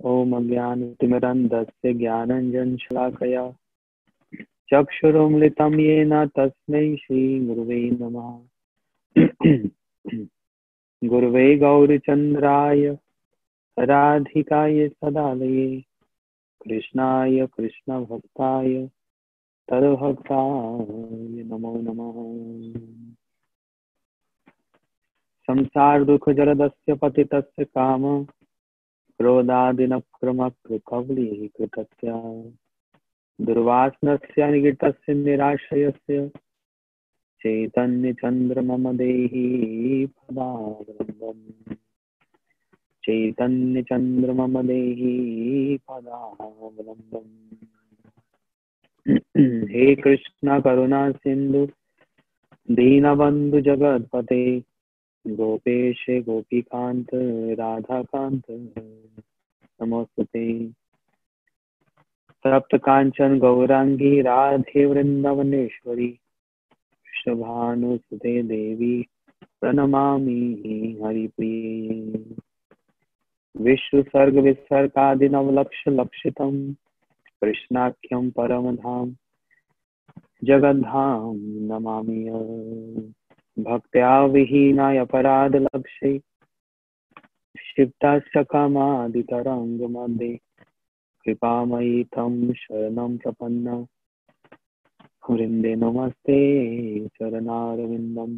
ओम अज्ञानतिमिरन्धस्य ज्ञानाञ्जनशलाकया चक्षुरुन्मिलितं येन तस्मै श्रीगुरुवे नमः। गुरुवे गौरचन्द्राय राधिकाय सदालये कृष्णाय कृष्णभक्ताय तद्भक्ताय नमो नमः। संसार दुख जलदस्य पतितस्य काम क्रोधादिनक्रमकृकवलीकृतस्य दुर्वासनस्य निगितस्य निराश्रयस्य चैतन्य मम देहि पदावलम्बम् चैतन्य मम देहि पदावलम्बम्। हे कृष्ण करुणा सिंधु दीनबंधु जगतपते गोपेश गोपीकांत राधाकांत नमोस्तुते। तप्त कांचन गौरांगी राधे वृंदावनेश्वरी शुभानुसुते देवी प्रणमामि हरिप्रिये। विश्व सर्ग विसर्गादिनवलक्ष्य लक्षितम् कृष्णाख्यं परमधाम जगद्धाम नमामि। भक्त्या विहीनाय अपराधलक्ष्ये क्षिप्तास्य कामादितरङ्गमध्ये कृपामयि तं शरणं प्रपन्ना वृन्दे नमस्ते चरणारविन्दम्।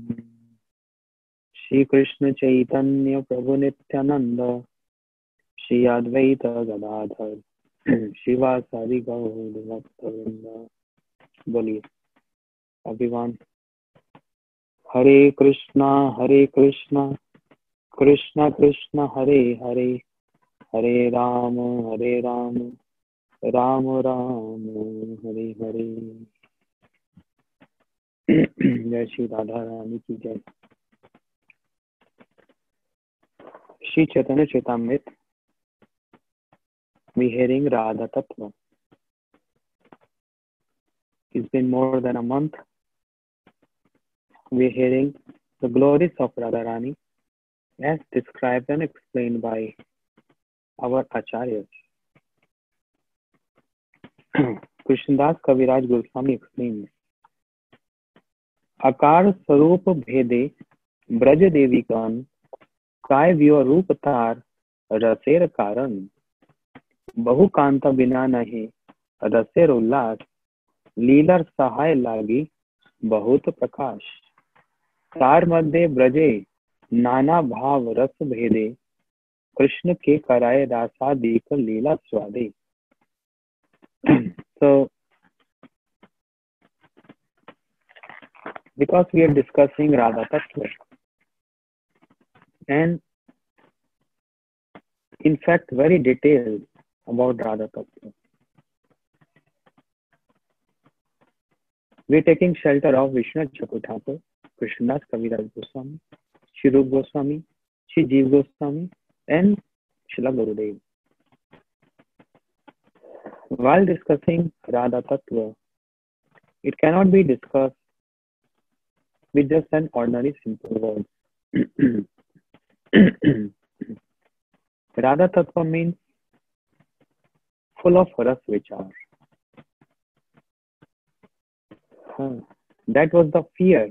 श्री कृष्ण चैतन्य प्रभु नित्यानंद श्री अद्वैत गदाधर शिवासादि गौर भक्तवृंद। बोलिए अभिमान। हरे कृष्णा कृष्णा कृष्णा हरे हरे हरे राम राम राम हरे हरे। जय श्री राधा रानी की जय। Shri Chaitanya Charitamrita we hearing Radha Tattva. It's been more than a month. We're hearing the glories of Radharani as described and explained by our Acharyas. Krishnadas Kaviraj Goswami explains, आकार स्वरूप भेदे ब्रज देवी कान काय व्यो रूप तार रसेर कारण बहु कांता बिना नहीं रसेर उल्लास लीलर सहाय लागी बहुत प्रकाश। तार मध्य ब्रजे नाना भाव रस भेदे कृष्ण के कराए रासादिक लीला स्वादे। So because we are discussing Radha Tattva and in fact very detailed about Radha Tattva, we are taking shelter of Vishnu Chakur Thakur, Krishnadas Kaviraj Goswami, Shri Rup Goswami, Shri Jeev Goswami and Srila Gurudev. While discussing Radha Tattva, it cannot be discussed with just an ordinary simple word. Radha Tattva means full of ras vichar. That was the fear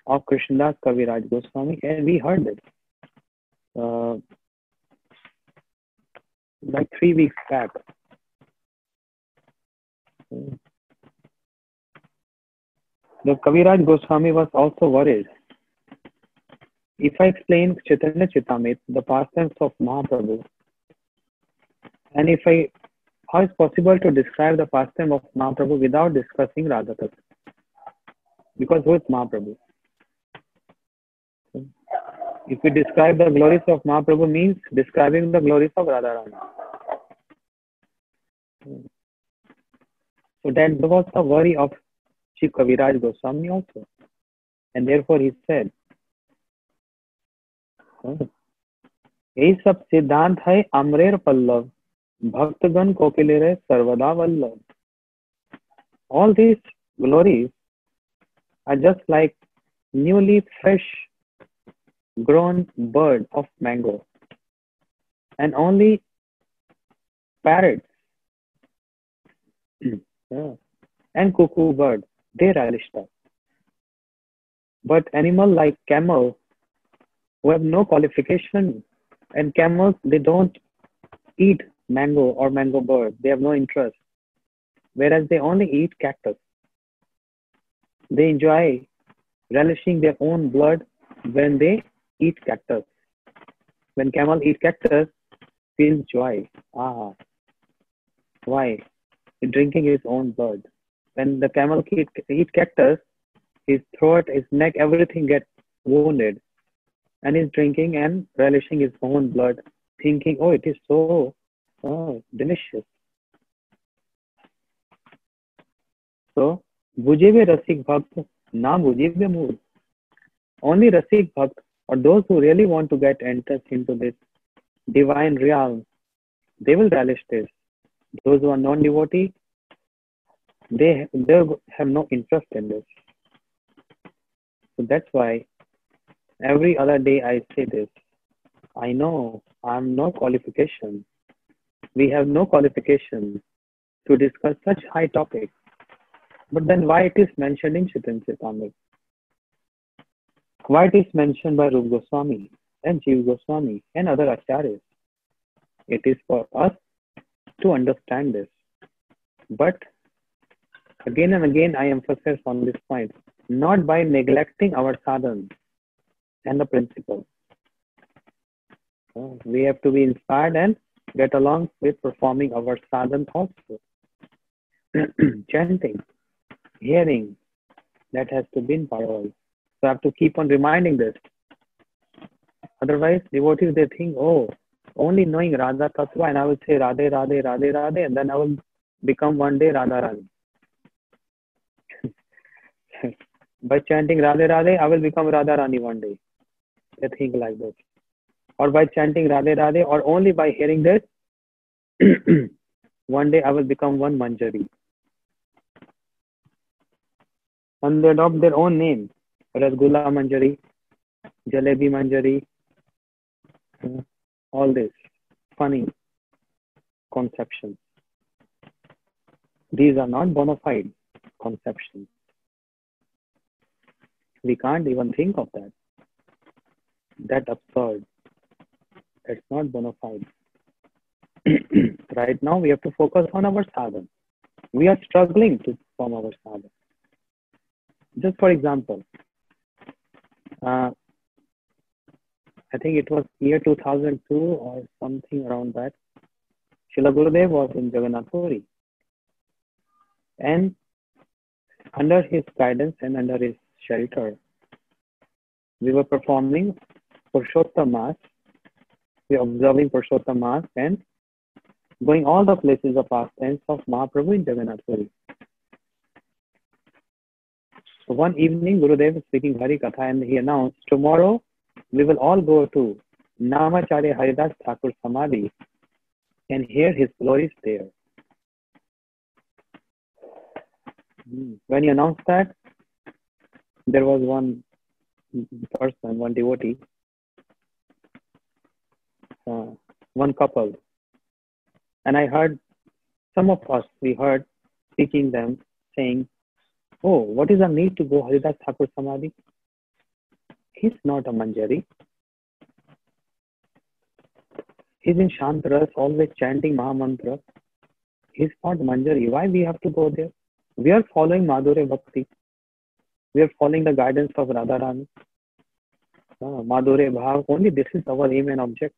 of Krishnadas Kaviraj Goswami, and we heard it like 3 weeks back. The Kaviraj Goswami was also worried. If I explain Chaitanya Chaitamrita, the pastimes of Mahaprabhu, and how is possible to describe the pastime of Mahaprabhu without discussing Radha Tattva? Because who is Mahaprabhu? If we describe the glories of Mahaprabhu means describing the glories of Radharani. So that was the worry of Shri Kaviraj Goswami also. And therefore he said, यही सब सिद्धांत है अमरेर पल्लव भक्तगण कोकिलेरे सर्वदा Vallabh. All these glories are just like newly fresh grown bud of mango, and only parrots, yeah, and cuckoo bird, they relish that. But animal like camel, who have no qualification, and camels, they don't eat mango or mango bird. They have no interest. Whereas they only eat cactus. They enjoy relishing their own blood when they eat cactus. When camel eat cactus, feels joy. Ah, why? Drinking his own blood. When the camel eat cactus, his throat, his neck, everything gets wounded, and he's drinking and relishing his own blood, thinking, "Oh, it is so delicious." So, bujeve rasik bhakt, na bujeve mood. Only rasik bhakt, or those who really want to get entered into this divine realm, they will relish this. Those who are non-devotee, they have no interest in this. So that's why every other day I say this. I know I'm no qualification. We have no qualification to discuss such high topics. But then why it is mentioned in Chaitanya Charitamrita? Why it is mentioned by Rupa Goswami and Jiva Goswami and other acharyas? It is for us to understand this. But again and again I emphasize on this point, not by neglecting our sadhana and the principle. We have to be inspired and get along with performing our sadhana also. Chanting, hearing, that has to be in parallel. So I have to keep on reminding this. Otherwise, devotees, they think, oh, only knowing Radha Tattva, and I will say Radhe, Radhe, Radhe, Radhe, and then I will become one day Radha Rani. By chanting Radhe, Radhe, I will become Radha Rani one day. They think like this. Or by chanting Radhe, Radhe, or only by hearing this, one day I will become one Manjari. And they adopt their own name. Rasgulla Manjari, Jalebi Manjari, all this funny conceptions. These are not bona fide conceptions. We can't even think of that. That absurd. That's not bona fide. Right now, we have to focus on our sadhana. We are struggling to form our sadhana. Just for example, I think it was year 2002 or something around that. Srila Gurudev was in Jagannath Puri. And under his guidance and under his shelter, we were performing Purushottam Mass. We were observing Purushottam Mass and going all the places of pastimes of Mahaprabhu in Jagannath Puri. So one evening, Gurudev was speaking Hari Katha and he announced, tomorrow we will all go to Namacharya Haridas Thakur Samadhi and hear his glories there. When he announced that, there was one person, one devotee, one couple, and I heard some of us, we heard speaking them saying, oh, what is the need to go Haridas Thakur Samadhi? He's not a Manjari. He's in Shantras, always chanting Mahamantra. He's not Manjari. Why we have to go there? We are following Madhurya Bhakti. We are following the guidance of Radharani. Madhurya Bhav, only this is our aim and object.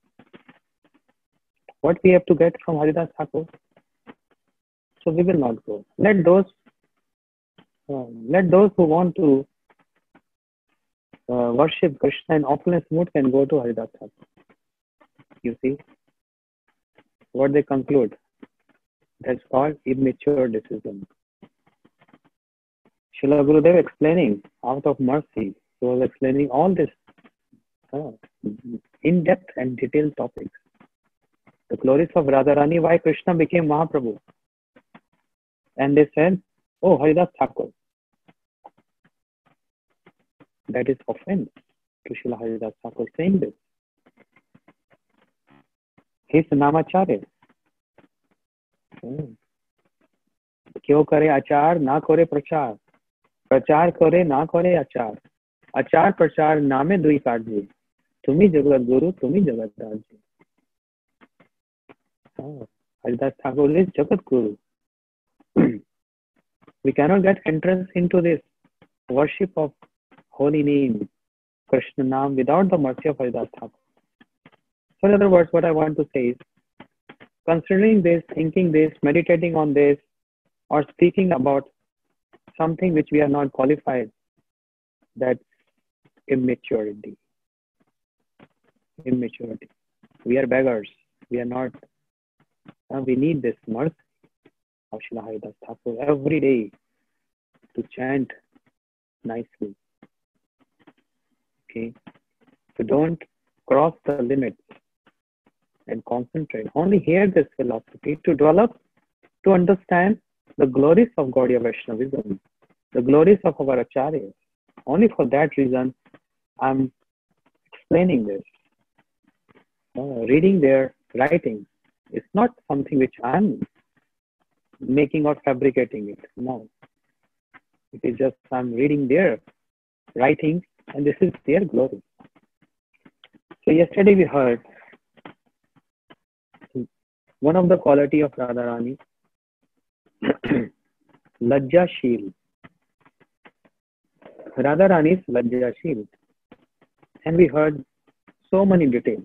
What we have to get from Haridas Thakur? So we will not go. Let those who want to worship Krishna in opulence mood can go to Haridas Thakur. You see what they conclude. That's called immature decision. Srila Gurudev explaining out of mercy. He was explaining all this in-depth and detailed topics. The glories of Radharani, why Krishna became Mahaprabhu. And they said, oh, Haridas Thakur. That is offense to Srila Haridas Thakur saying this. He's Namacharya. क्यों करे आचार ना करे प्रचार, प्रचार करे ना करे आचार, आचार प्रचार नामे दुई कार्य, तुम्ही जगत गुरु तुम्ही जगत राज्य. Haridas Thakur is Jagat Guru. We cannot get entrance into this worship of holy name, Krishna Nam, without the mercy of Haridas Thakur. So in other words, what I want to say is, considering this, thinking this, meditating on this, or speaking about something which we are not qualified, that's immaturity. Immaturity. We are beggars. We are not. We need this mercy of Srila Haridas Thakur every day to chant nicely. Okay. So don't cross the limits and concentrate. Only hear this philosophy to develop, to understand the glories of Gaudiya Vaishnavism, the glories of our Acharyas. Only for that reason, I'm explaining this. Reading their writings is not something which I'm making or fabricating it. No. It is just I'm reading their writings and this is their glory. So yesterday we heard one of the quality of Radharani, Lajjasheel. Radharani is Lajjasheel. And we heard so many details.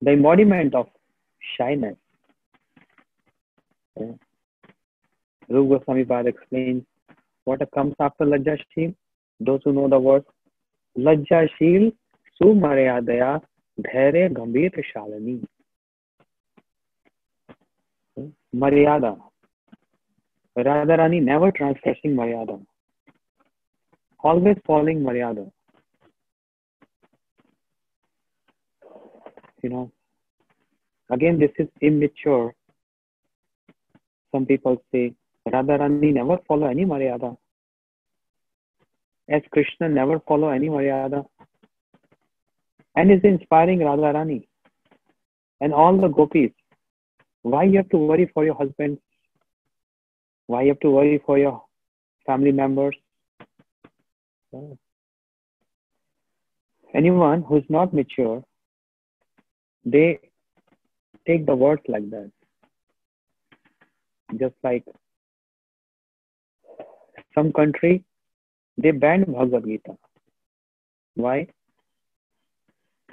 The embodiment of shyness. Rupa Goswami Pad explains what comes after Lajjasheel. Those who know the word, Lajjasheel Sumaryadaya Dhairya Gambhir Shalini. Maryada. Radharani never transgressing Maryada. Always following Maryada. Again, this is immature. Some people say Radharani never follow any Maryada. As Krishna never follow any Maryada. And is inspiring Radharani and all the gopis. Why you have to worry for your husband? Why you have to worry for your family members? Anyone who is not mature, they take the words like that. Just like some country, they banned Bhagavad Gita. Why?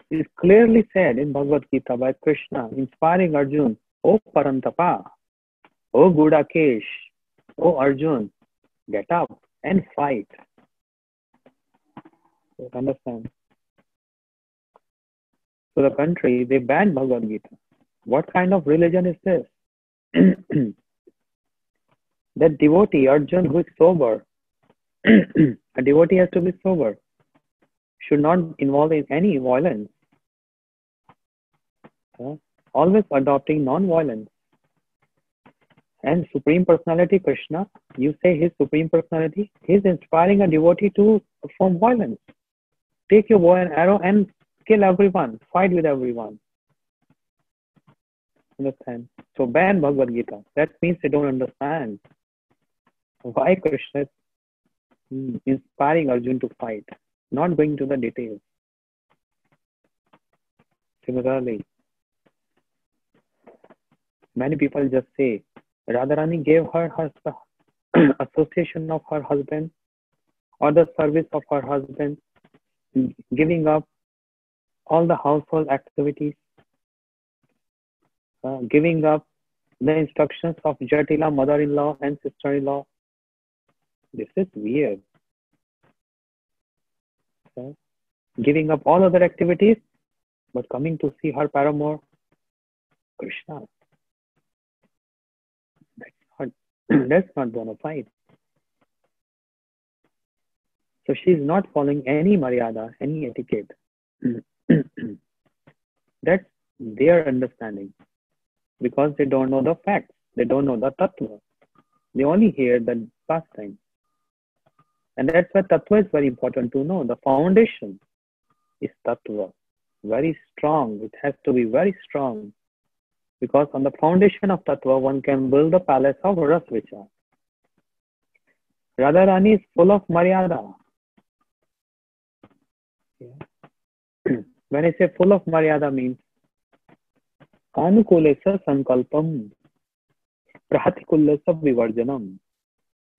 It is clearly said in Bhagavad Gita by Krishna, inspiring Arjun, O Parantapa, O Gudakesh, O Arjun, get up and fight. You understand? So the country, they banned Bhagavad Gita. What kind of religion is this? That devotee, Arjun, who is sober, a devotee has to be sober, should not involve in any violence. Always adopting non-violence. And Supreme Personality Krishna, you say his Supreme Personality, he is inspiring a devotee to perform violence. Take your bow and arrow and kill everyone, fight with everyone. Understand? So ban Bhagavad Gita. That means they don't understand why Krishna is inspiring Arjun to fight, not going to the details. Similarly, many people just say, Radharani gave her association of her husband or the service of her husband, giving up all the household activities, giving up the instructions of Jatila, mother-in-law and sister-in-law. This is weird. Giving up all other activities, but coming to see her paramour, Krishna. That's not bona fide. So she is not following any maryada, any etiquette. That's their understanding. Because they don't know the facts. They don't know the tattva. They only hear the pastime. And that's why tattva is very important to know. The foundation is tattva. Very strong. It has to be very strong. because on the foundation of Tattva, one can build the palace of Ras Vichar. Radharani is full of Maryada. When I say full of Maryada means Anukulesa Sankalpam Pratikulesa Vivarjanam.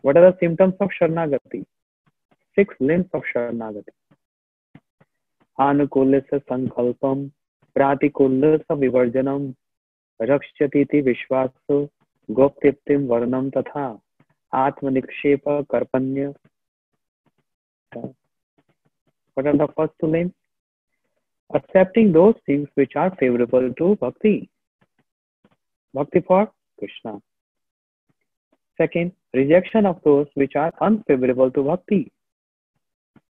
What are the symptoms of Sharanagati? 6 limbs of Sharanagati. Anukulesa Sankalpam Pratikulesa Vivarjanam Rakshati Vishwaso Goptiptim Varnam Tatha Atmanikshepa Karpanya. What are the first 2 limbs? Accepting those things which are favorable to bhakti. Bhakti for Krishna. Second, rejection of those which are unfavorable to bhakti.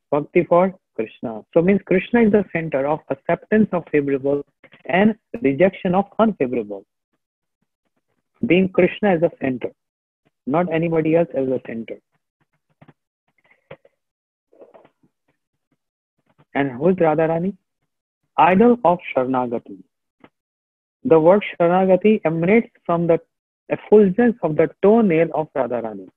Bhakti for Krishna. So means Krishna is the center of acceptance of favorable and rejection of unfavorable. Being Krishna as the center, not anybody else as the center. And who is Radharani? Idol of Sharanagati. The word Sharanagati emanates from the effulgence of the toenail of Radharani.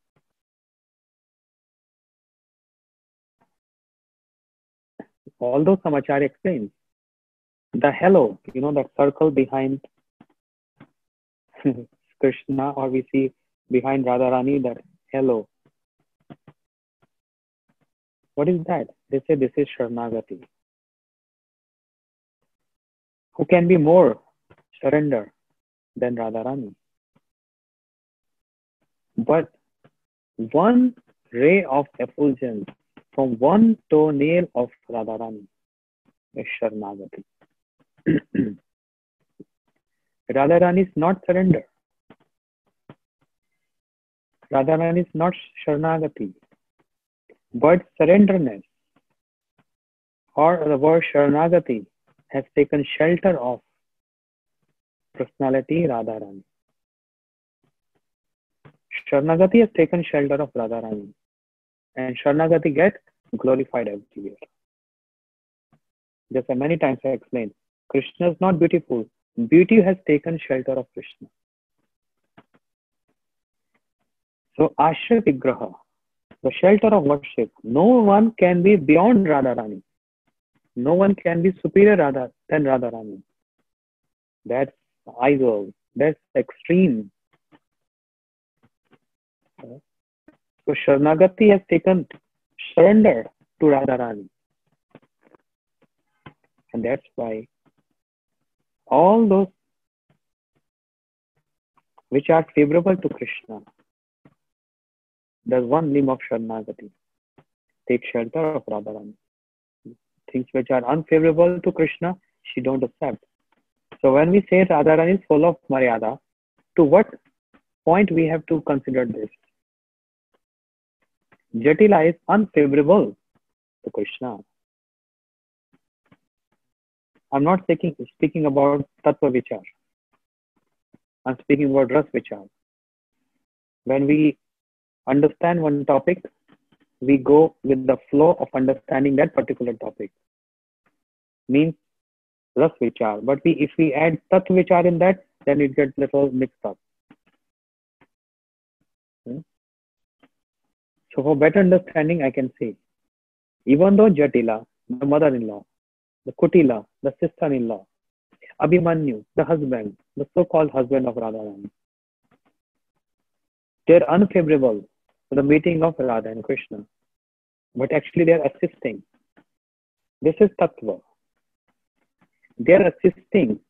Although Samachari explains, the halo, that circle behind Krishna, or we see behind Radharani, that halo. What is that? They say this is Sharanagati. Who can be more surrender than Radharani? But one ray of effulgence from one toenail of Radharani is Sharanagati. Radharani is not surrender. Radharani is not Sharanagati, but surrenderness, or the word Sharanagati has taken shelter of personality Radharani. Sharanagati has taken shelter of Radharani, and Sharanagati gets glorified everywhere. Just many times I explained, Krishna is not beautiful. Beauty has taken shelter of Krishna. So Ashra Vigraha, the shelter of worship, no one can be beyond Radharani. No one can be superior than Radharani. That's idol. That's extreme. So Sharanagati has taken surrender to Radharani. And that's why all those which are favorable to Krishna, there's one limb of Sharanagati. Take shelter of Radharani. Things which are unfavorable to Krishna, she don't accept. So when we say Radharani is full of Maryada, to what point we have to consider this? Jatila is unfavorable to Krishna. I'm not speaking about Tattva Vichar. I'm speaking about Ras Vichar. When we understand one topic, we go with the flow of understanding that particular topic. Means Ras Vichar. But if we add Tattva Vichar in that, then it gets little mixed up. So for better understanding, I can say, even though Jatila, the mother-in-law, the Kutila, the sister-in-law, Abhimanyu, the husband, the so-called husband of Radharani, they're unfavorable to the meeting of Radha and Krishna. But actually they are assisting. This is Tattva. They are assisting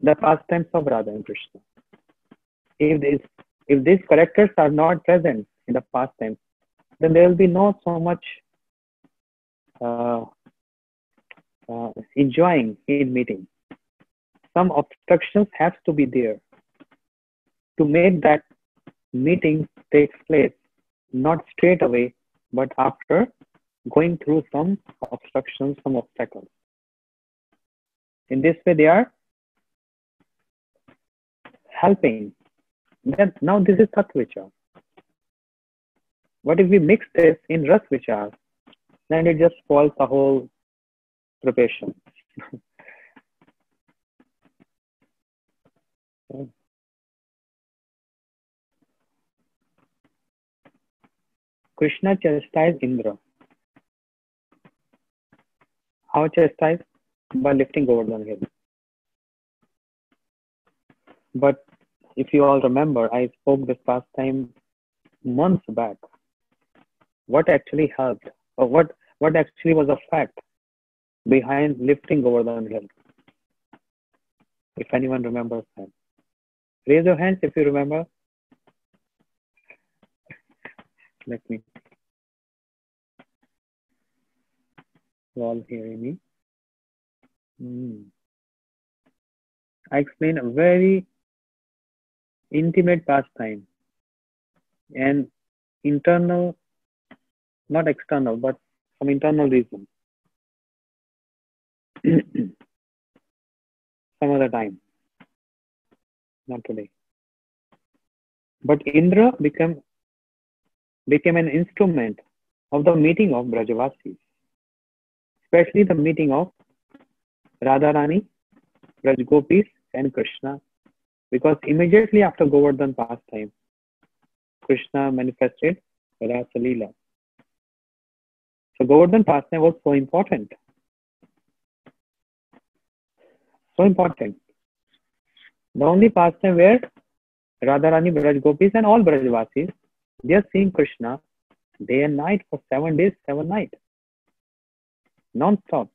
the pastimes of Radha and Krishna. If these characters are not present in the pastimes, then there will be not so much enjoying in meeting. Some obstructions have to be there to make that meeting takes place, not straight away, but after going through some obstructions, some obstacles. In this way, they are helping. Then now this is Tattva Vichar. What if we mix this in Ras Vichar? Then it just spoils the whole preparation. So, Krishna chastised Indra. How chastised? By lifting Govardhan hill. But if you all remember, I spoke this past time months back. What actually helped, or what actually was a fact behind lifting Govardhan hill? If anyone remembers that, raise your hands if you remember. Let me. You all hearing me? I explain a very intimate pastime and internal, not external, but some internal reason. Some other time, not today. But Indra became an instrument of the meeting of Brajavasis, especially the meeting of Radharani, Brajgopis, and Krishna, because immediately after Govardhan pastime, Krishna manifested Rasa Leela. So Govardhan pastime was so important. So important. The only pastime where Radharani, Brajgopis, and all Brajavasis, they are seeing Krishna day and night for 7 days, 7 nights, non-stop.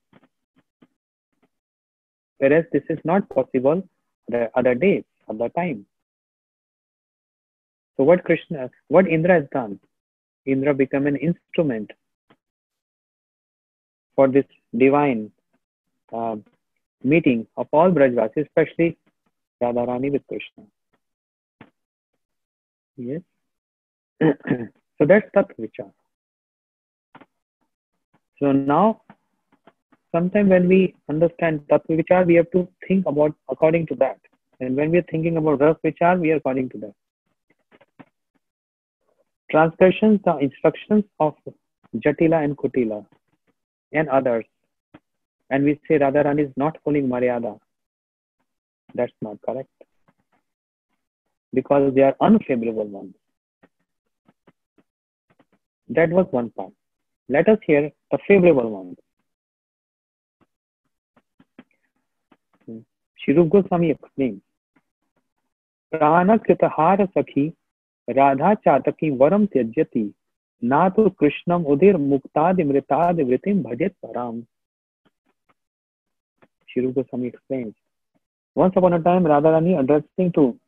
Whereas this is not possible the other days, other time. So what Indra has done, Indra became an instrument for this divine meeting of all Brajvasis, especially Radharani with Krishna. Yes. So that's Tattva Vichar. So now, sometime when we understand Tattva Vichar, we have to think about according to that. And when we are thinking about Ras Vichar, we are according to that. Transgressions, the instructions of Jatila and Kutila and others. And we say Radharani is not following Maryada. That's not correct. Because they are unfavorable ones. That was one part. Let us hear the favorable ones. Shri Rupa Goswami explains. Prana Kritahara Sakhi Radha Chataki Varam Tyajyati Natu Krishnam Udir Muktad Imritad Vritim Bhajet Param. Shri Rupa Goswami explains. Once upon a time, Radharani addressing to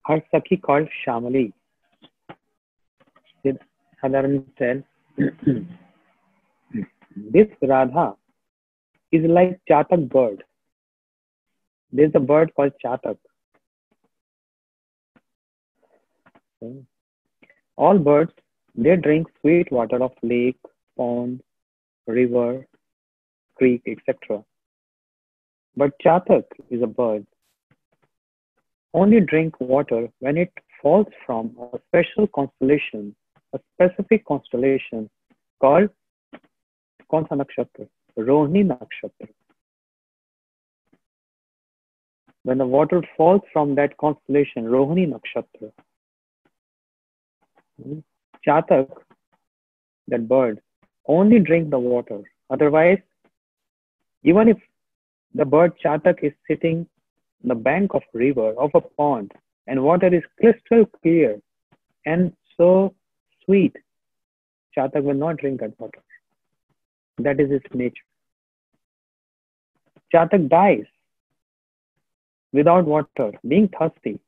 her Sakhi called Shamali. Radharani said, this Radha is like Chatak bird. There is a bird called Chatak. All birds, they drink sweet water of lake, pond, river, creek, etc. But Chatak is a bird. Only drink water when it falls from a special constellation, a specific constellation called Kaunsa Nakshatra, Rohini Nakshatra. When the water falls from that constellation, Rohini Nakshatra, Chatak, that bird, only drink the water. Otherwise, even if the bird Chatak is sitting on the bank of a river, of a pond, and water is crystal clear and so sweet, Chatak will not drink that water. That is its nature. Chatak dies without water, being thirsty,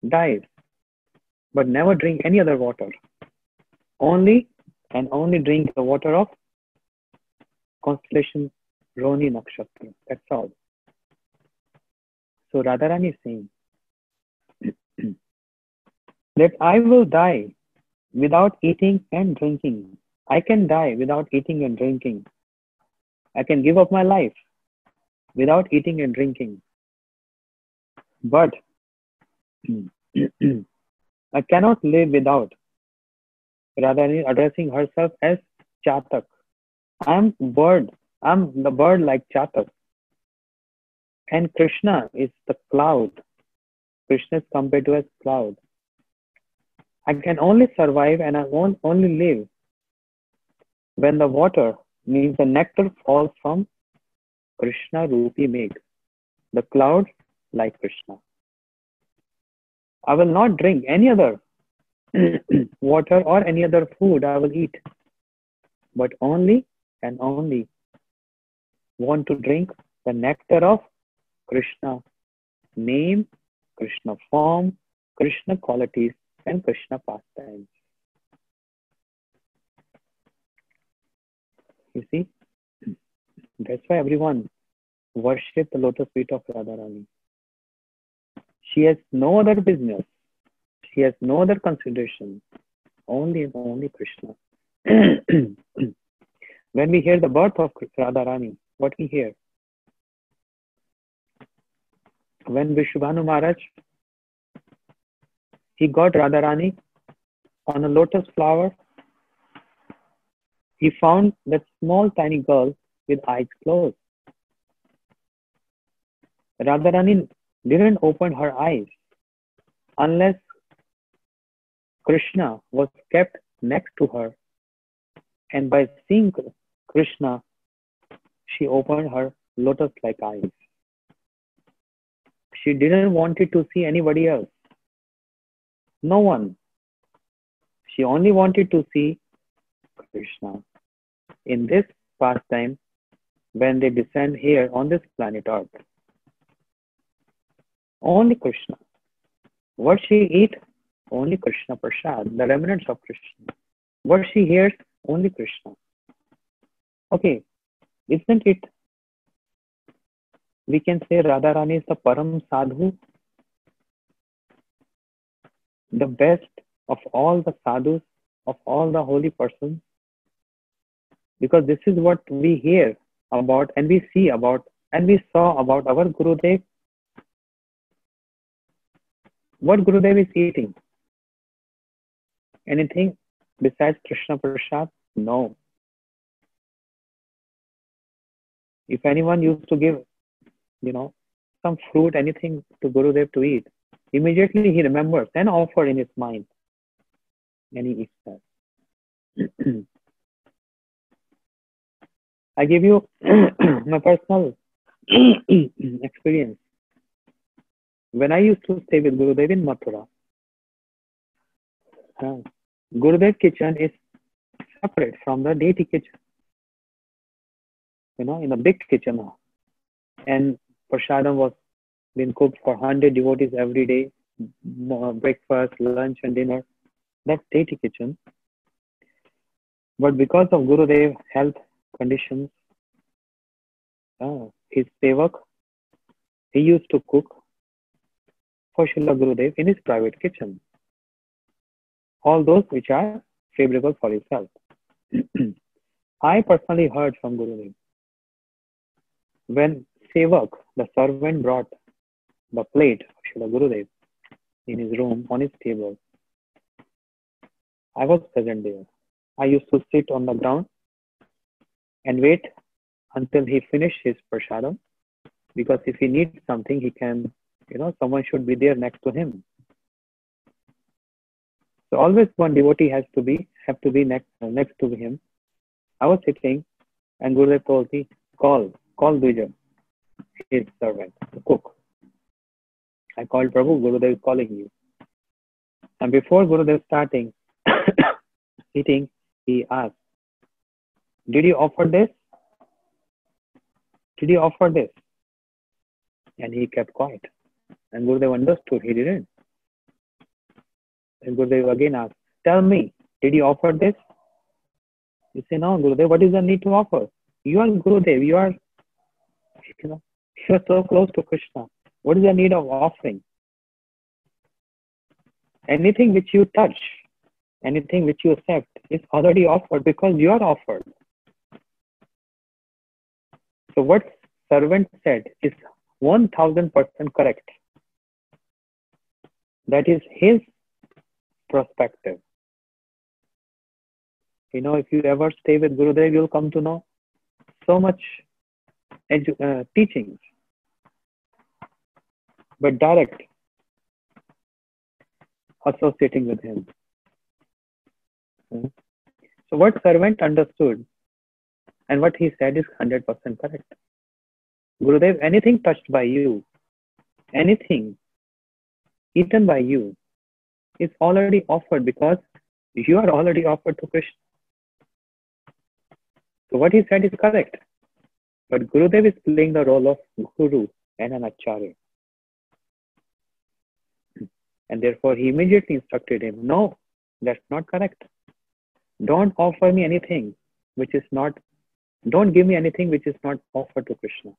dies, but never drink any other water. Only drink the water of constellation Rohini Nakshatra. That's all. So Radharani is saying that I will die without eating and drinking. I can die without eating and drinking. I can give up my life without eating and drinking. But I cannot live without Radharani addressing herself as Chatak. I am bird I'm the bird like Chatak. And Krishna is the cloud. Krishna is compared to as cloud. I can only survive and I won't only live when the water means the nectar falls from Krishna Rupi Megh, the clouds like Krishna. I will not drink any other water or any other food I will eat, but only and only want to drink the nectar of Krishna name, Krishna form, Krishna qualities, and Krishna pastimes. You see, that's why everyone worship the lotus feet of Radharani. She has no other business. She has no other consideration. Only and only Krishna. When we hear the birth of Radharani, what we hear? When Vishwabhanu Maharaj, he got Radharani on a lotus flower, he found that small tiny girl with eyes closed. Radharani didn't open her eyes unless Krishna was kept next to her. And by seeing Krishna, she opened her lotus-like eyes. She didn't want to see anybody else. No one. She only wanted to see Krishna. In this pastime, when they descend here on this planet Earth, only Krishna. What she eat? Only Krishna Prasad, the remnants of Krishna. What she hears? Only Krishna. Okay, isn't it? We can say Radharani is the Param Sadhu, the best of all the sadhus, of all the holy persons. Because this is what we hear about and we see about and we saw about our Gurudev. What Gurudev is eating? Anything besides Krishna Prasad? No. If anyone used to give, some fruit, anything to Gurudev to eat, immediately he remembers and offer in his mind. And he eats that. I give you my personal experience. When I used to stay with Gurudev in Mathura, Gurudev kitchen is separate from the deity kitchen. In a big kitchen. And prasadam was being cooked for 100 devotees every day, breakfast, lunch, and dinner. That's deity kitchen. But because of Gurudev health conditions, his sevak, he used to cook for Srila Gurudev in his private kitchen. All those which are favorable for his health. I personally heard from Gurudev. When sevak, the servant, brought the plate of Srila Gurudev in his room on his table, I was present there. I used to sit on the ground and wait until he finished his prasadam, because if he needs something, he can, someone should be there next to him. So always one devotee have to be next to him. I was sitting, and Gurudev told me, call Dvija, his servant, the cook. I called Prabhu, Gurudev is calling you. And before Gurudev starting eating, he asked, did you offer this? Did you offer this? And he kept quiet. And Gurudev understood he didn't. And Gurudev again asked, tell me, did you offer this? He said, no, Gurudev, what is the need to offer? You are Gurudev, you are so close to Krishna. What is the need of offering? Anything which you touch, anything which you accept is already offered because you are offered. So what servant said is 1000% correct. That is his perspective. If you ever stay with Gurudev, you'll come to know so much teachings, but direct associating with him. So what servant understood and what he said is 100% correct. Gurudev, anything touched by you, anything eaten by you is already offered because you are already offered to Krishna. So what he said is correct. But Gurudev is playing the role of Guru and an Acharya. And therefore he immediately instructed him, no, that's not correct. Don't offer me anything which is not, don't give me anything which is not offered to Krishna.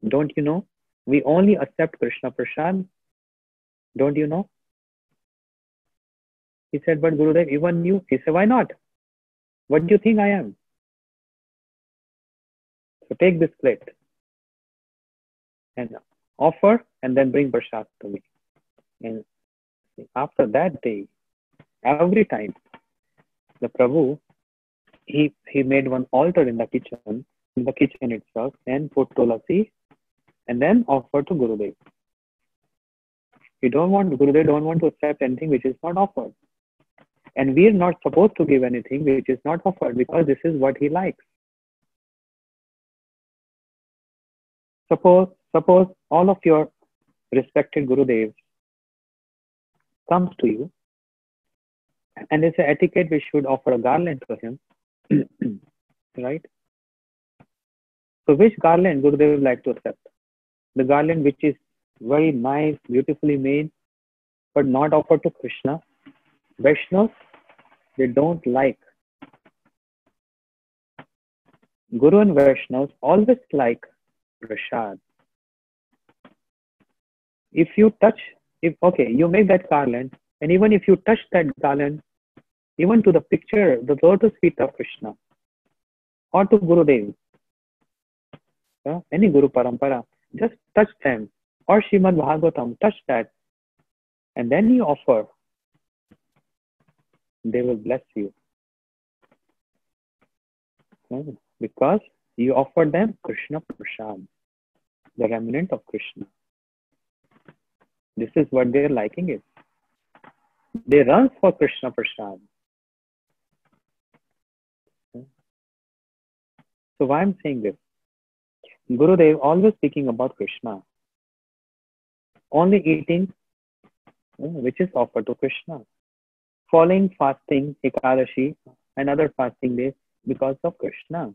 Don't you know? We only accept Krishna Prasad. Don't you know? He said, but Gurudev, even you. He said, why not? What do you think I am? So take this plate and offer and then bring prasad to me. And after that day, every time, the Prabhu, he made one altar in the kitchen itself, and put tulasi and then offer to Gurudev. Gurudev don't want to accept anything which is not offered. And we are not supposed to give anything which is not offered because this is what he likes. Suppose all of your respected Gurudevs comes to you and it's an etiquette we should offer a garland to him. Right? So which garland Gurudev would like to accept? The garland which is very nice, beautifully made, but not offered to Krishna. Vaishnavas, they don't like. Guru and Vaishnavas always like prasad. If you make that garland, and even if you touch that garland, even to the picture, the lotus feet of Krishna, or to Gurudev, any Guru Parampara, just touch them, or Srimad Bhagavatam, touch that, and then you offer, they will bless you. Because you offer them Krishna Prasad, the remnant of Krishna. This is what their liking is. They run for Krishna Prasad. So why I'm saying this? Gurudev always speaking about Krishna. Only eating which is offered to Krishna. Following fasting, Ekadashi, and other fasting days because of Krishna.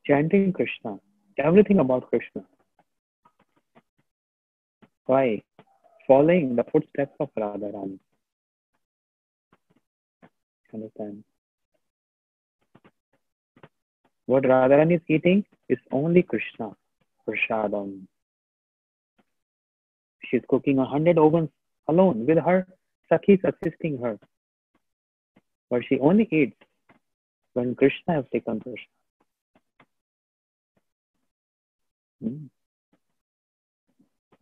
Chanting Krishna. Everything about Krishna. Why? Following the footsteps of Radharani. Understand? What Radharani is eating is only Krishna Prasadam. She's cooking 100 ovens alone with her Sakhis assisting her. But she only eats when Krishna has taken Krishna.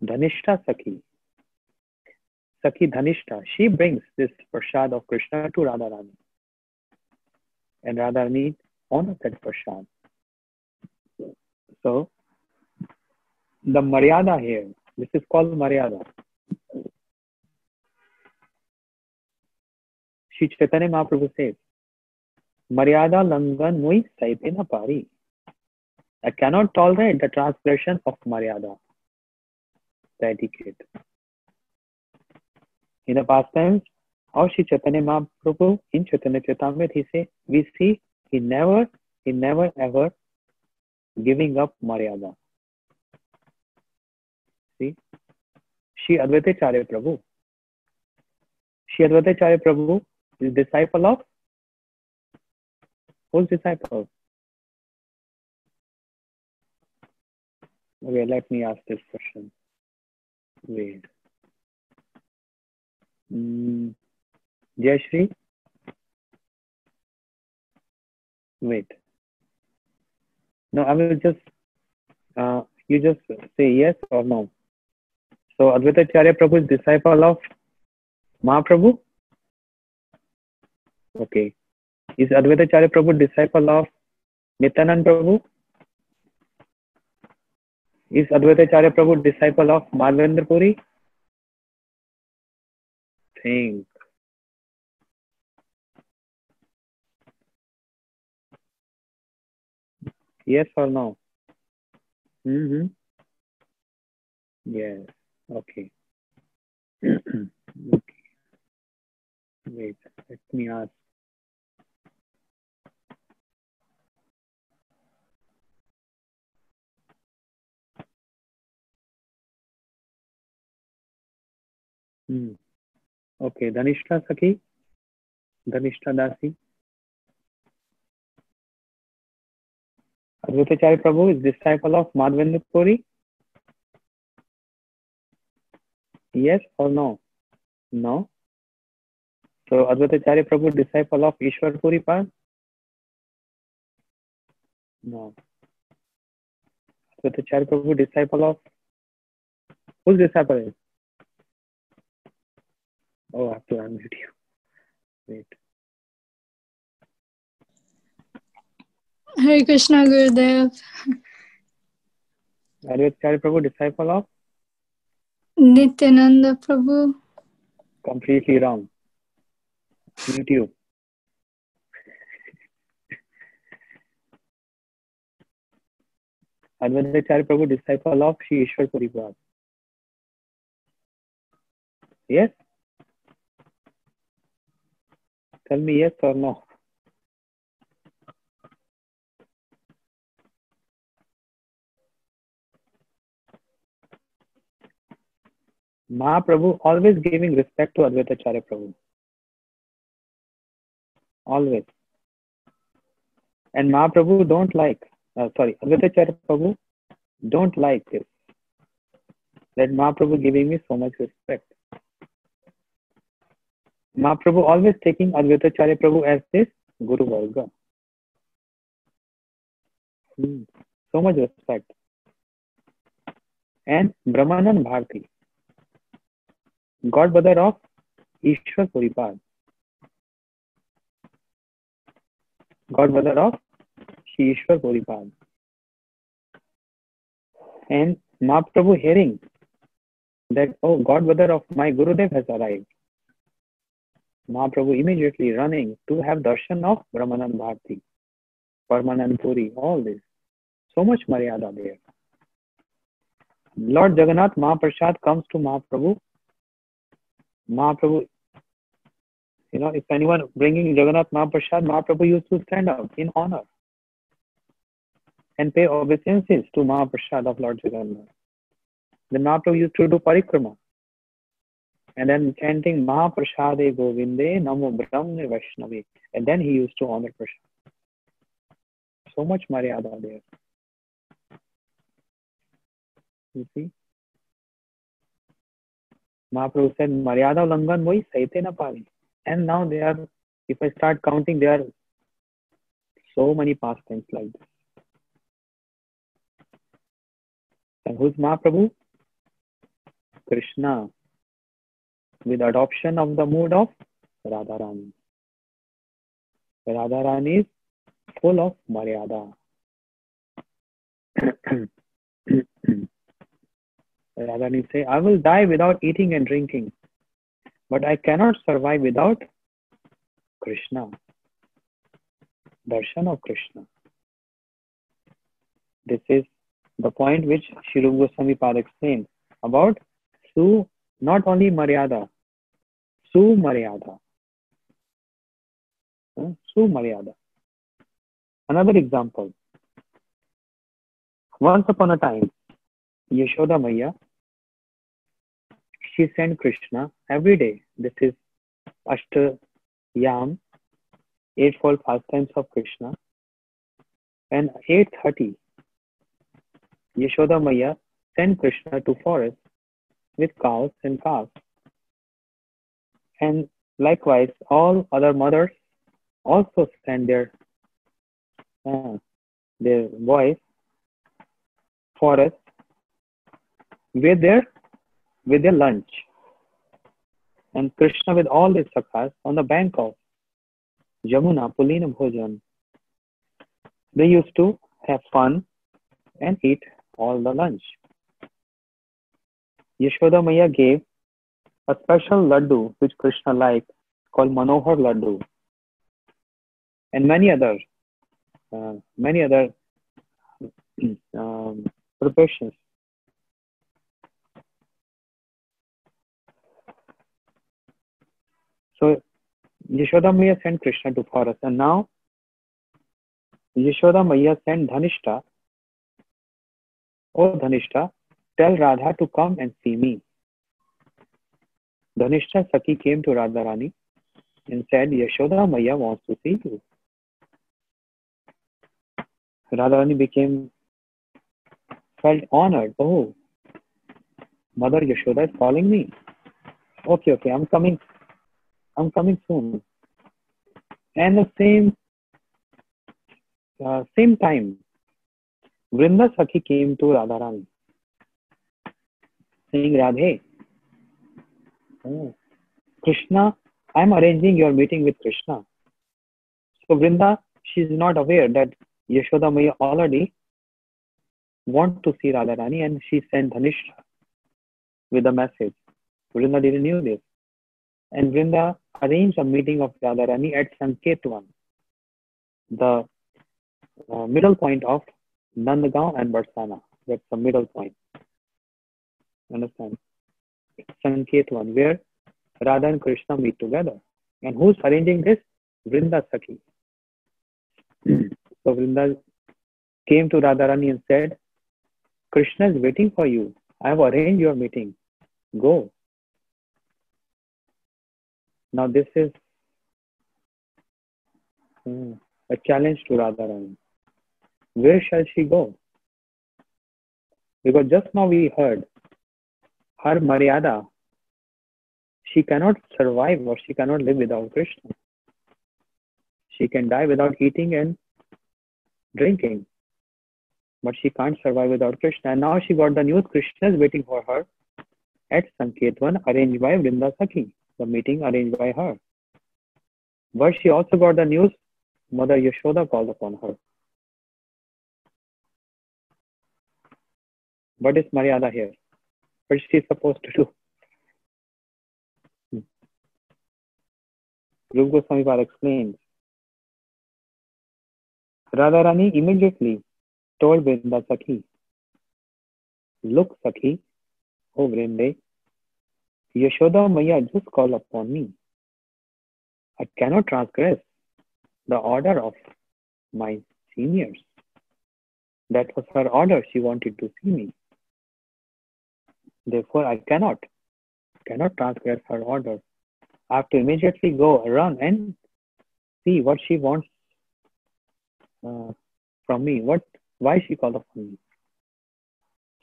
Dhanishta Sakhi. Sakhi Dhanishta. She brings this prasad of Krishna to Radharani. And Radharani honors that prasad. So, the Maryada here, this is called Maryada. Shri Chaitanya Mahaprabhu says, Maryada Langan Mui Saipena Pari. I cannot tolerate the transgression of Maryada, the etiquette. In the past times of Shri Chaitanya Mahaprabhu, in Chaitanya Charitamrita, we see he never ever giving up Maryada. See? Shri Advaita Acharya Prabhu. Shri Advaita Acharya Prabhu is disciple of whose disciple? Okay, let me ask this question. Wait. Jayashri? Wait. No, I will just, you just say yes or no. So, Advaita Acharya Prabhu is disciple of Mahaprabhu? Okay. Is Advaita Acharya Prabhu disciple of Nityanand Prabhu? Is Advaitacharya Prabhu disciple of Madhavendra Puri? Think. Yes or no? Mm-hmm. Yes. Okay. Okay. Wait. Let me ask. Okay. Dhanishta Sakhi? Dhanishta Dasi? Advaitacharya Prabhu is disciple of Madhavendra Puri? Yes or no? No. So Advaitacharya Prabhu disciple of Ishwar Puri Pad? No. Advaitacharya Prabhu disciple of whose disciple is? Oh, I have to unmute you. Wait. Hare Krishna Gurudev. Advaitacharya Prabhu disciple of? Nityananda Prabhu. Completely wrong. Mute you. Advaitacharya Prabhu disciple of Shri Ishwar Puri Pad. Yes? Tell me yes or no. Mahaprabhu always giving respect to Advaitacharya Prabhu. Always. And Mahaprabhu don't like, Advaitacharya Prabhu don't like this. That Mahaprabhu giving me so much respect. Mahaprabhu always taking Advaitacharya Prabhu as this Guru Varga. So much respect. And Brahmanan Bharti, godbrother of Ishwar Puripad. Godbrother of Shri Ishwar Puripad. And Mahaprabhu hearing that, oh, godbrother of my Gurudev has arrived. Mahaprabhu immediately running to have darshan of Brahmanan Bharti, Parmanand Puri, all this. So much Maryada there. Lord Jagannath Mahaprasad comes to Mahaprabhu. Mahaprabhu, if anyone bringing Jagannath Mahaprasad, Mahaprabhu used to stand up in honor and pay obeisances to Mahaprasad of Lord Jagannath. Then Mahaprabhu used to do parikrama and then chanting Mahaprasade Govinde Namo Brahmane Vaishnavi. And then he used to honor Prasad. So much Maryada there. You see? Mahaprabhu said, Maryada Ulangan Moi Saite Na Pari. And now they are, if I start counting, there are so many pastimes like this. And who's Mahaprabhu? Krishna, with adoption of the mood of Radharani. Radharani is full of Maryada. Radharani say, I will die without eating and drinking, but I cannot survive without Krishna. Darshan of Krishna. This is the point which Sri Rupa Goswami Pad explained about not only Maryada, Maryada. Maryada. Another example. Once upon a time, Yashoda Maya, she sent Krishna every day. This is Ashtayam, eightfold pastimes of Krishna. And 8:30, Yashoda Maya sent Krishna to forest with cows and calves. And likewise, all other mothers also send their boys forest with their lunch. And Krishna with all his sakhas on the bank of Jamuna, Pulina Bhojan, They used to have fun and eat all the lunch. Yashoda Maya gave a special laddu which Krishna liked called Manohar Laddu and many other preparations. So Yashoda Maya sent Krishna to forest, and now Yashoda Maya sent Dhanishta. Oh Dhanishta, tell Radha to come and see me. Dhanishta Saki came to Radharani and said, Yashoda Maya wants to see you. Radharani felt honored. Oh, Mother Yashoda is calling me. Okay, I'm coming soon. And the same time, Vrinda Sakhi came to Radharani, saying, Radhe, oh, Krishna, I'm arranging your meeting with Krishna. So Vrinda, she is not aware that Yashoda Maya already want to see Radharani, and she sent Dhanishta with a message. Vrinda didn't know this. And Vrinda arranged a meeting of Radharani at Sanketwan, the middle point of Nandgaon and Barsana. That's the middle point. Understand? Sanketwan, where Radha and Krishna meet together. And who's arranging this? Vrinda Sakhi. So Vrinda came to Radharani and said, Krishna is waiting for you. I have arranged your meeting. Go. Now this is a challenge to Radharani. Where shall she go? Because just now we heard her Maryada, she cannot survive or she cannot live without Krishna. She can die without eating and drinking, but she can't survive without Krishna. And now she got the news Krishna is waiting for her at Sanketwan, arranged by Vrinda Sakhi, the meeting arranged by her. But she also got the news Mother Yashoda called upon her. What is Maryada here? What is she supposed to do? Rupa Goswami explains. Radharani immediately told Vrinda Sakhi, look Sakhi, oh Vrinde, Yashoda Maya just called upon me. I cannot transgress the order of my seniors. That was her order. She wanted to see me. Therefore, I cannot transgress her order. I have to immediately go run and see what she wants from me. Why she called upon me.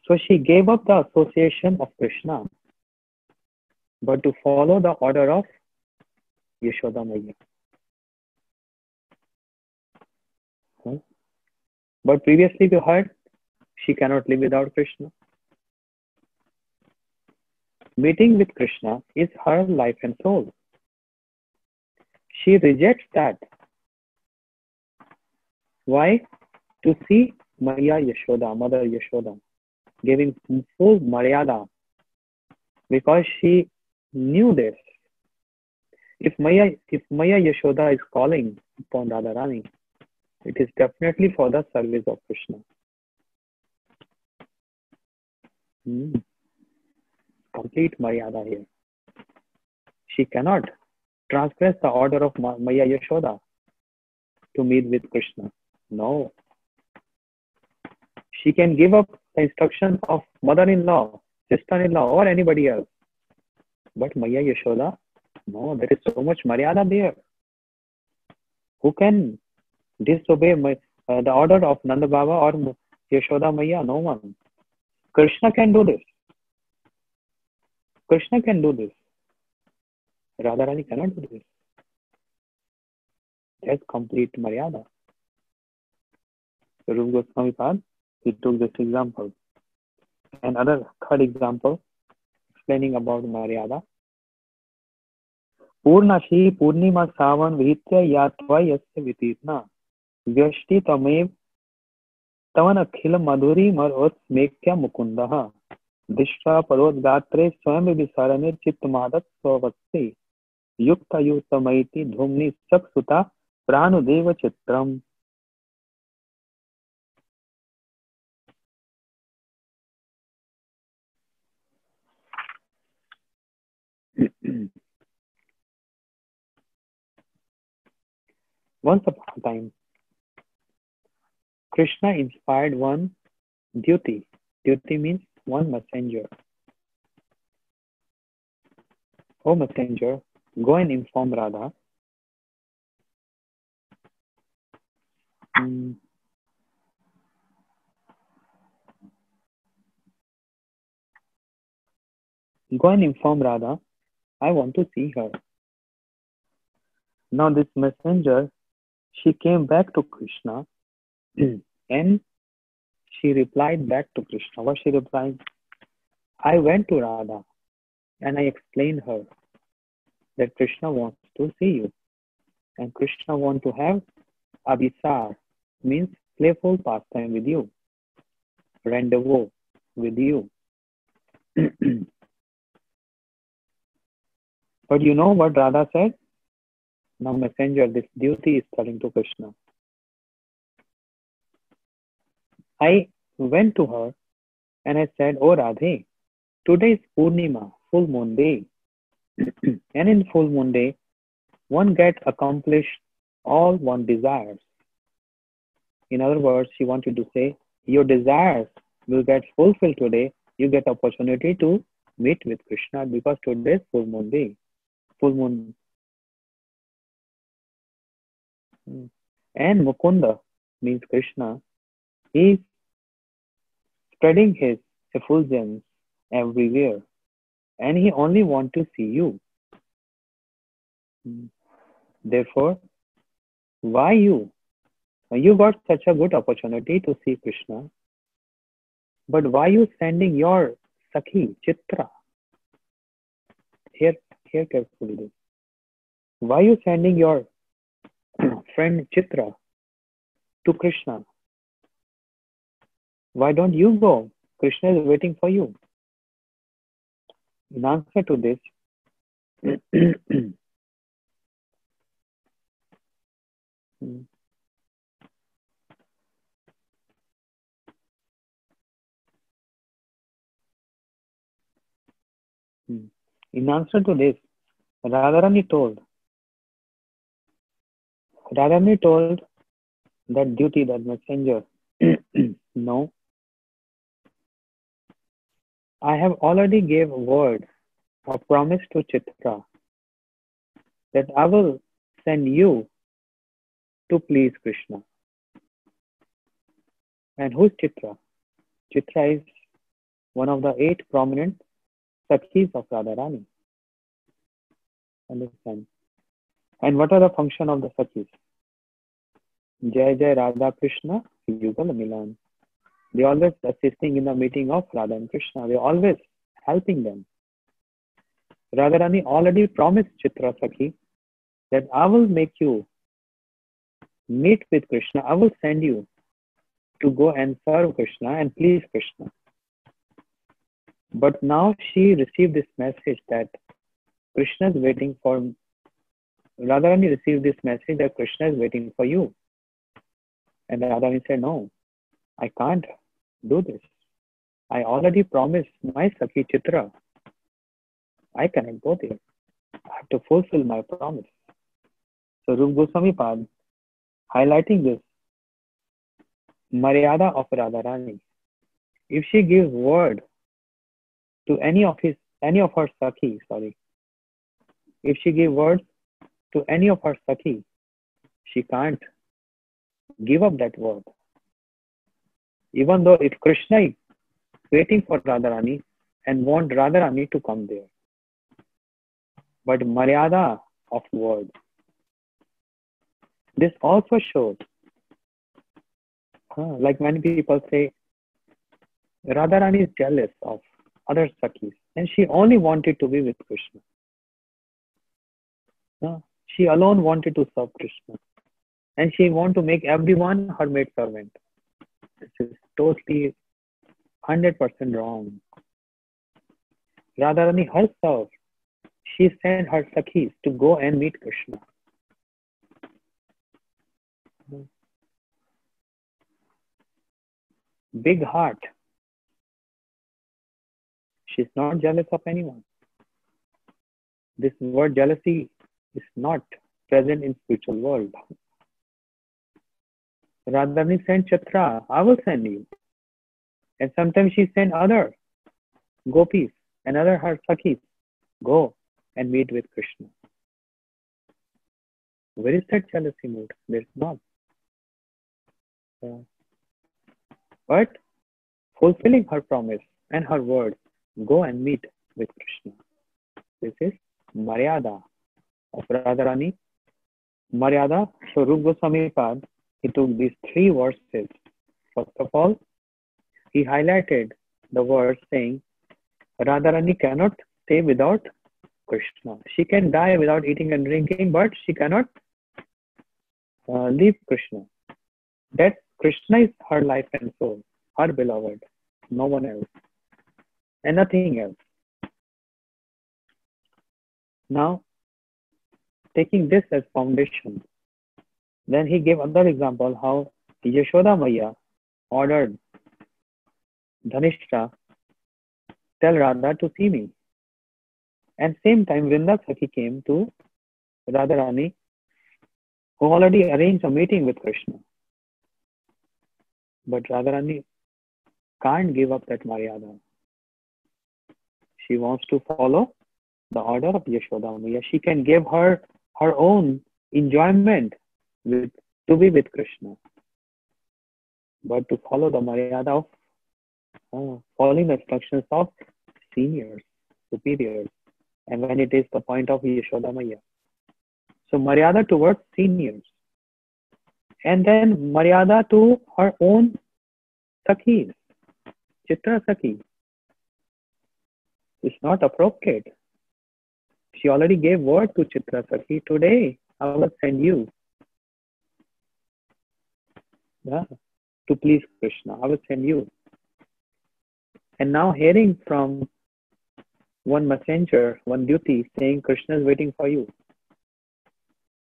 So she gave up the association of Krishna, but to follow the order of Yashoda Maya. But previously we heard she cannot live without Krishna. Meeting with Krishna is her life and soul. She rejects that. Why? To see Maya Yashoda, Mother Yashoda, giving full Maryada, because she knew this. If Maya Yashoda is calling upon Radharani, it is definitely for the service of Krishna. Complete Maryada here. She cannot transgress the order of Maya Yashoda to meet with Krishna. No. She can give up the instructions of mother-in-law, sister-in-law, or anybody else. But Maya Yashoda, no, there is so much Maryada there. Who can disobey the order of Nanda Baba or Yashoda Maya? No one. Krishna can do this. Krishna can do this. Radharani cannot do this. That's complete Maryada. So Rupa Goswami Pad, he took this example. Another third example, explaining about Maryada. Purnashi Purnima Savan Vihitya Yatva Yasya Vitirna Vyashti Tamev तवन अखिल मधुरी मरोत्स्मेक्य मुकुंदः दृष्ट्वा परोद्गात्रे स्वयं विसरणे चित्तमादत् स्ववत्से युक्तयुक्तमैति धूम्नि चक्षुता प्राणुदेव चित्रम्. Once upon a time, Krishna inspired one Dyuti. Dyuti means one messenger. O messenger, go and inform Radha. Go and inform Radha. I want to see her. Now this messenger, she came back to Krishna and she replied back to Krishna. What she replied? I went to Radha and I explained her that Krishna wants to see you and Krishna wants to have abhisar, means playful pastime with you, rendezvous with you. But you know what Radha said? Now messenger, this Dyuti is telling to Krishna. I went to her and I said, Oh Radhe, today is Purnima, full moon day. And in full moon day, one gets accomplished all one desires. In other words, she wanted to say, your desires will get fulfilled today. You get opportunity to meet with Krishna because today is full moon day. Full moon. And Mukunda means Krishna. He is spreading his effulgence everywhere. And he only wants to see you. Therefore, why you? You got such a good opportunity to see Krishna. But why you sending your Sakhi, Chitra? Hear carefully this. Why you sending your friend Chitra to Krishna? Why don't you go? Krishna is waiting for you. In answer to this, Radharani told that Dyuti, that messenger, no, I have already gave word or promise to Chitra that I will send you to please Krishna. And who's Chitra? Chitra is one of the 8 prominent Sakhis of Radharani. Understand? And what are the function of the Sakhis? Jai Jai Radha Krishna Yugal Milan. They always assisting in the meeting of Radha and Krishna. They always helping them. Radharani already promised Chitra Sakhi that I will make you meet with Krishna. I will send you to go and serve Krishna and please Krishna. But now she received this message that Krishna is waiting for, Radharani received this message that Krishna is waiting for you. And Radharani said, no, I can't do this. I already promised my Sakhi Chitra. I cannot go there. I have to fulfill my promise. So Rupa Goswami Pad highlighting this Maryada of Radharani. If she gives word to any of her Sakhi, if she gives words to any of her Sakhi, she can't give up that word. Even though if Krishna is waiting for Radharani and want Radharani to come there. But Maryada of word. This also shows, like many people say, Radharani is jealous of other Sakhis and she only wanted to be with Krishna. She alone wanted to serve Krishna and she wanted to make everyone her maid servant. This is totally 100% wrong. Radharani herself, she sent her Sakhis to go and meet Krishna. Big heart. She's not jealous of anyone. This word jealousy is not present in spiritual world. Radharani sent Chitra, I will send you. And sometimes she sent other gopis and other her Sakhis, go and meet with Krishna. Where is that jealousy mood? There's not. But fulfilling her promise and her word, go and meet with Krishna. This is Maryada of Radharani. Maryada, so Rupa Goswami Pad, he took these three verses. First of all, he highlighted the verse saying, Radharani cannot stay without Krishna. She can die without eating and drinking, but she cannot leave Krishna. That Krishna is her life and soul, her beloved, no one else, and nothing else. Now, taking this as foundation, then he gave another example how Yashoda Maya ordered Dhanishta, tell Radha to see me. And same time, Vrinda Sakhi came to Radharani, who already arranged a meeting with Krishna. But Radharani can't give up that Maryada. She wants to follow the order of Yashoda Maya. She can give her own enjoyment to be with Krishna. But to follow the Maryada of following the instructions of seniors, superiors, and when it is the point of Yashoda Maya. So Maryada towards seniors. And then Maryada to her own Sakhis, Chitra Sakhi. It's not appropriate. She already gave word to Chitra Sakhi, today I will send you to please Krishna. I will send you. And now hearing from one messenger, one duty saying Krishna is waiting for you.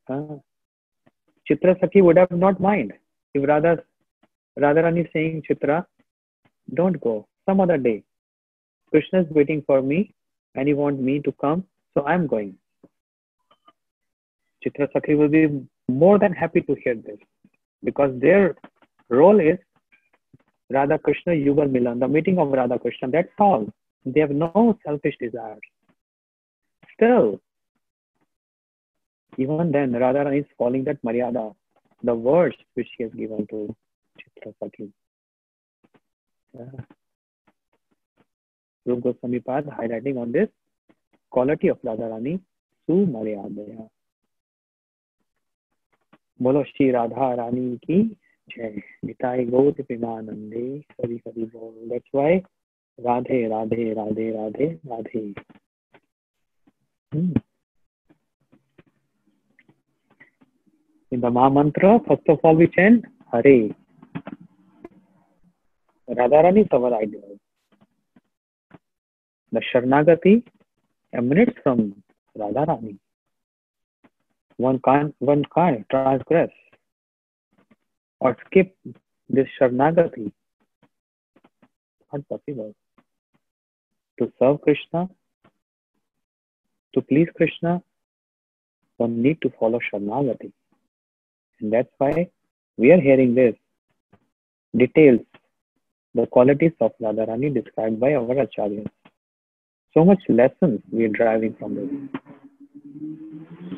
Chitra Sakhi would have not mind if Radharani is saying, Chitra, don't go, some other day. Krishna is waiting for me and he wants me to come, so I'm going. Chitra Sakhi will be more than happy to hear this because their role is Radha Krishna Yugal Milan, the meeting of Radha Krishna, that's all. They have no selfish desires. Still, even then, Radharani is following that Maryada, the words which she has given to Chitra Sakhi. Rupa Goswami Pad highlighting on this quality of Radharani, Su Maryadaya. Bolo Shri Radha Rani ki jai. Nitai Gaur Premanande Hari Hari Bol. That's why Radhe, Radhe, Radhe, Radhe, Radhe. In the Maha Mantra, first of all we chant Hare. Radharani is our ideal. The Sharanagati emanates from Radharani. One can't transgress or skip this Sharanagati. Not possible. To serve Krishna, to please Krishna, one need to follow Sharanagati. And that's why we are hearing this details, the qualities of Radharani described by our Acharyas. So much lessons we are deriving from this.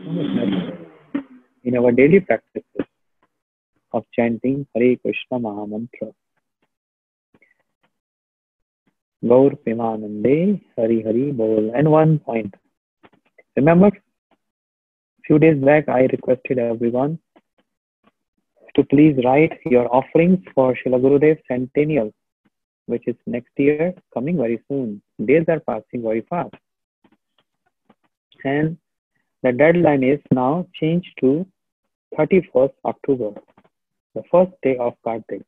So much lessons in our daily practices of chanting Hare Krishna Maha Mantra. Gaur Premanande Hari Hari Bol. And one point. Remember, few days back I requested everyone to please write your offerings for Srila Gurudev's centennial, which is next year, coming very soon. Days are passing very fast. And the deadline is now changed to 31st October, the first day of Kartik.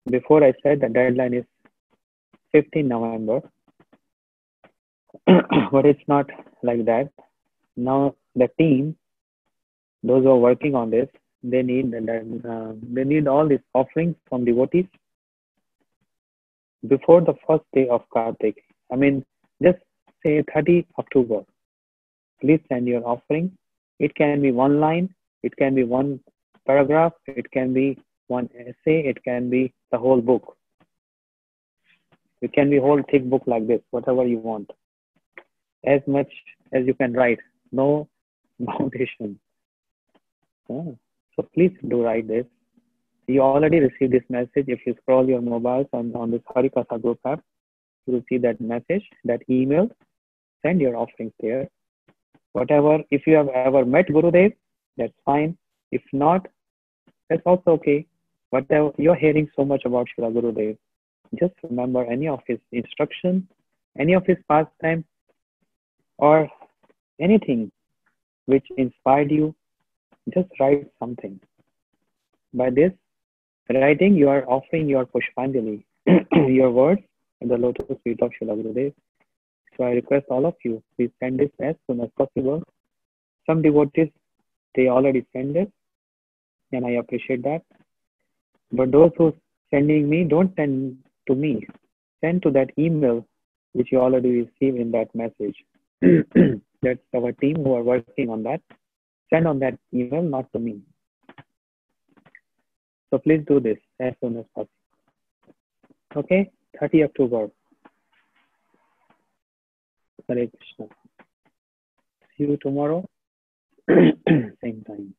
Before I said the deadline is 15 November, but it's not like that. Now the team, those who are working on this, they need all these offerings from devotees before the first day of Kartik. I mean, just say 30 October. Please send your offering. It can be one line, it can be one paragraph, it can be one essay, it can be the whole book. It can be a whole thick book like this, whatever you want. As much as you can write, no foundation. Yeah. So please do write this. You already received this message. If you scroll your mobiles on this Harikatha group app, you will see that message, that email. Send your offerings there. Whatever, if you have ever met Gurudev, that's fine. If not, that's also okay. Whatever, you're hearing so much about Srila Gurudev, just remember any of his instruction, any of his pastime, or anything which inspired you, just write something. By this writing, you are offering your Pushpanjali, your words in the lotus feet of Srila Gurudev. So I request all of you, please send this as soon as possible. Some devotees, they already send it, and I appreciate that. But those who sending me, don't send to me. Send to that email which you already received in that message. That's our team who are working on that. Send on that email, not to me. So please do this as soon as possible. Okay, 30 October. Hare Krishna. See you tomorrow, same time.